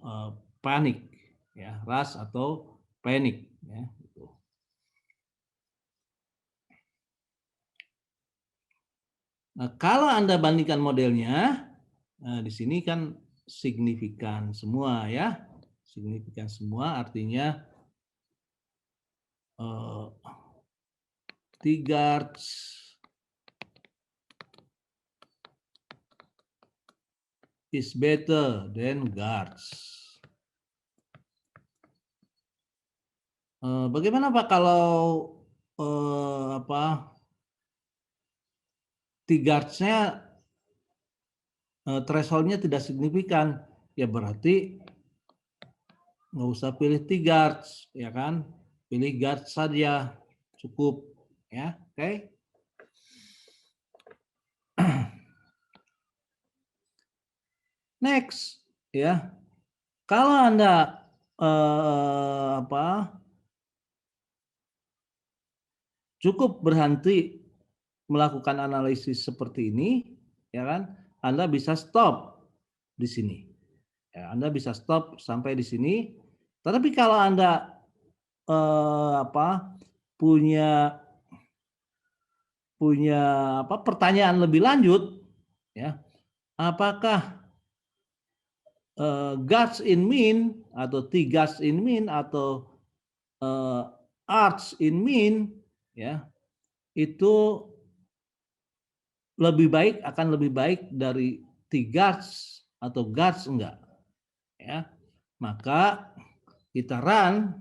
S1: panik ya, rush atau panik ya. Nah, kalau Anda bandingkan modelnya, di sini kan signifikan semua ya. Signifikan semua artinya T-guards is better than guards. Bagaimana Pak kalau T-guards-nya threshold-nya tidak signifikan, ya berarti nggak usah pilih T-guards, ya kan? Pilih guards saja, cukup, ya, oke? Okay? Next, ya, kalau Anda cukup berhenti melakukan analisis seperti ini, ya kan? Anda bisa stop di sini. Ya, Anda bisa stop sampai di sini. Tetapi kalau Anda punya pertanyaan lebih lanjut, ya, apakah guards in mean atau T-guards in mean atau arts in mean, ya, itu akan lebih baik dari T-guards atau guards enggak, ya. Maka kita run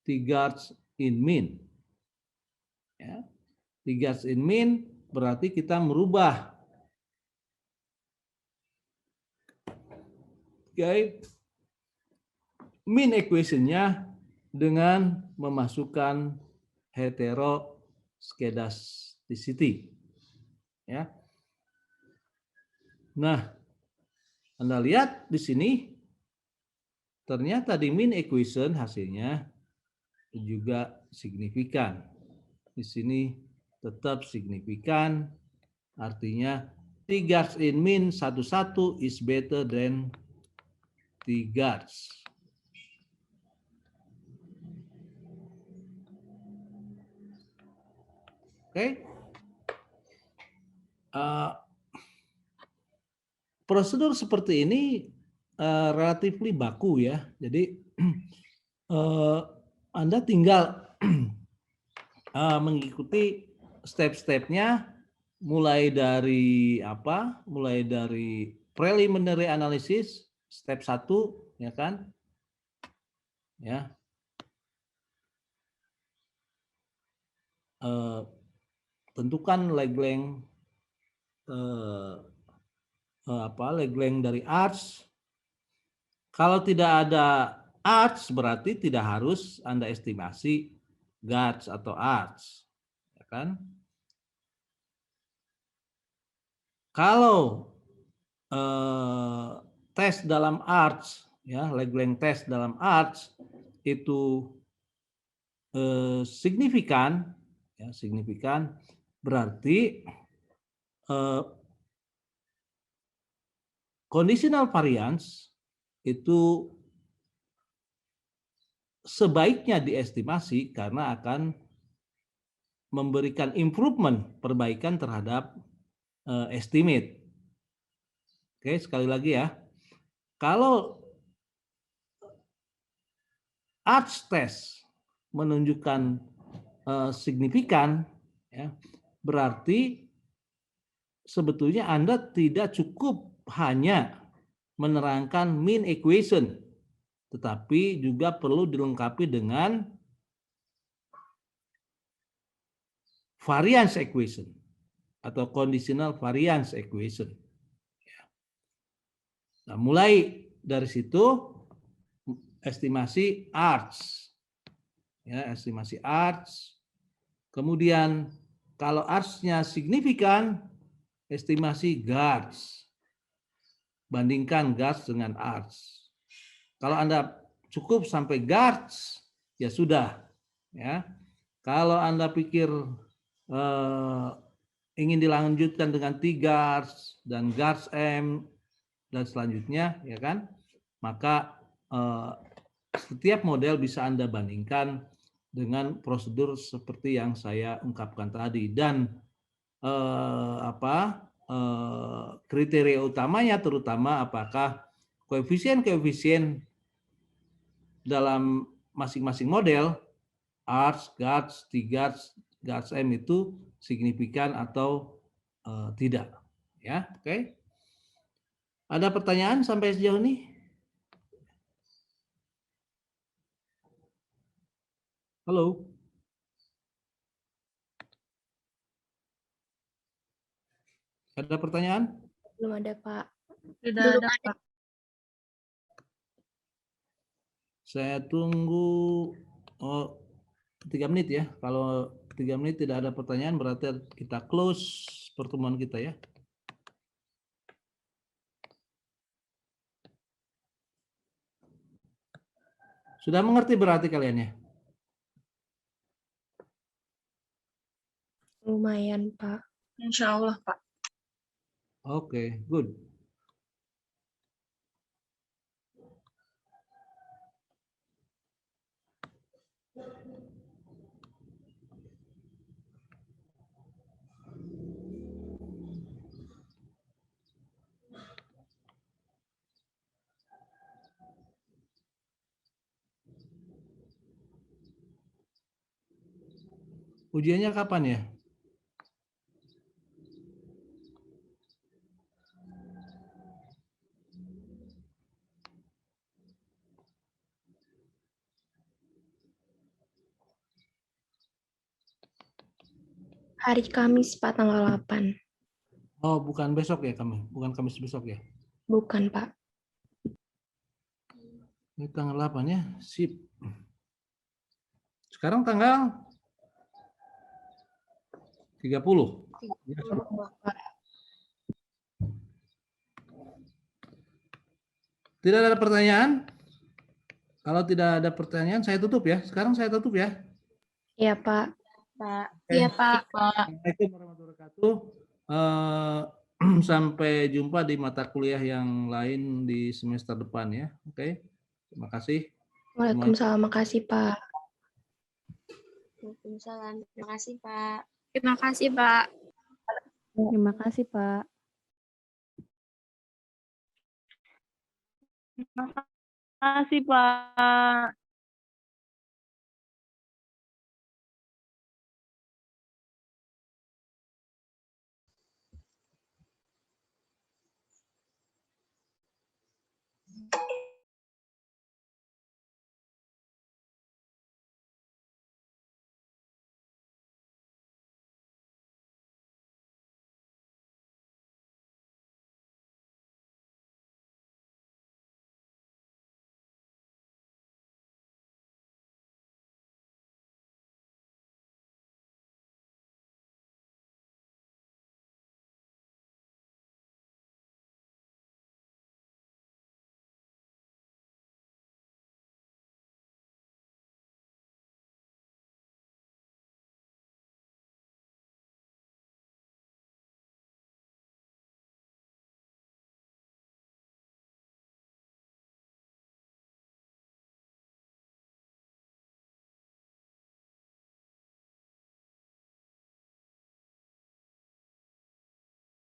S1: T-guards in mean, ya. T-guards in mean berarti kita merubah mean equation-nya dengan memasukkan heteroskedasticity, ya. Nah, Anda lihat di sini ternyata di mean equation hasilnya juga signifikan. Di sini tetap signifikan, artinya T-guards in mean 11 is better than T-guards. Oke. Prosedur seperti ini relatif baku ya. Jadi Anda tinggal mengikuti step-stepnya mulai dari preliminary analysis step 1, ya kan? Ya. Tentukan leg length dari arch. Kalau tidak ada arch berarti tidak harus Anda estimasi guards atau arch, ya kan? Kalau tes dalam arch, ya, leg length test dalam arch itu signifikan, ya, signifikan berarti conditional variance itu sebaiknya diestimasi karena akan memberikan improvement, perbaikan terhadap estimate. Oke, sekali lagi ya. Kalau arch test menunjukkan signifikan, ya, berarti sebetulnya Anda tidak cukup hanya menerangkan mean equation, tetapi juga perlu dilengkapi dengan variance equation atau conditional variance equation. Nah, mulai dari situ estimasi arcs, ya, estimasi arcs. Kemudian kalau arcs-nya signifikan, estimasi guards. Bandingkan guards dengan arcs. Kalau Anda cukup sampai guards, ya sudah, ya. Kalau Anda pikir ingin dilanjutkan dengan T-guards dan guards M dan selanjutnya, ya kan, maka setiap model bisa Anda bandingkan dengan prosedur seperti yang saya ungkapkan tadi. Dan kriteria utamanya terutama apakah koefisien-koefisien dalam masing-masing model arcs, guards, T-guards, guards M itu signifikan atau tidak. Ya, oke. Ada pertanyaan sampai sejauh ini? Halo. Ada pertanyaan?
S2: Belum ada, Pak.
S3: Tidak ada, Pak.
S1: Saya tunggu 3 menit ya. Kalau 3 menit tidak ada pertanyaan berarti kita close pertemuan kita ya. Sudah mengerti berarti kalian ya?
S2: Lumayan, Pak.
S3: Insya Allah, Pak.
S1: Oke, good. Ujiannya kapan ya?
S2: Hari Kamis, Pak, tanggal 8.
S1: Oh, bukan besok ya kami, bukan Kamis besok ya.
S2: Bukan, Pak.
S1: Ini tanggal 8 ya, sip. Sekarang tanggal 30. Tidak ada pertanyaan? Kalau tidak ada pertanyaan, saya tutup ya. Sekarang saya tutup ya.
S2: Iya, Pak.
S3: Pak.
S2: Iya, Pak.
S1: Assalamualaikum warahmatullahi wabarakatuh. Sampai jumpa di mata kuliah yang lain di semester depan ya. Oke, terima kasih.
S2: Waalaikumsalam. Makasih, Pak.
S4: Waalaikumsalam. Terima kasih, Pak.
S3: Terima kasih, Pak.
S5: Terima kasih, Pak.
S3: Terima kasih, Pak.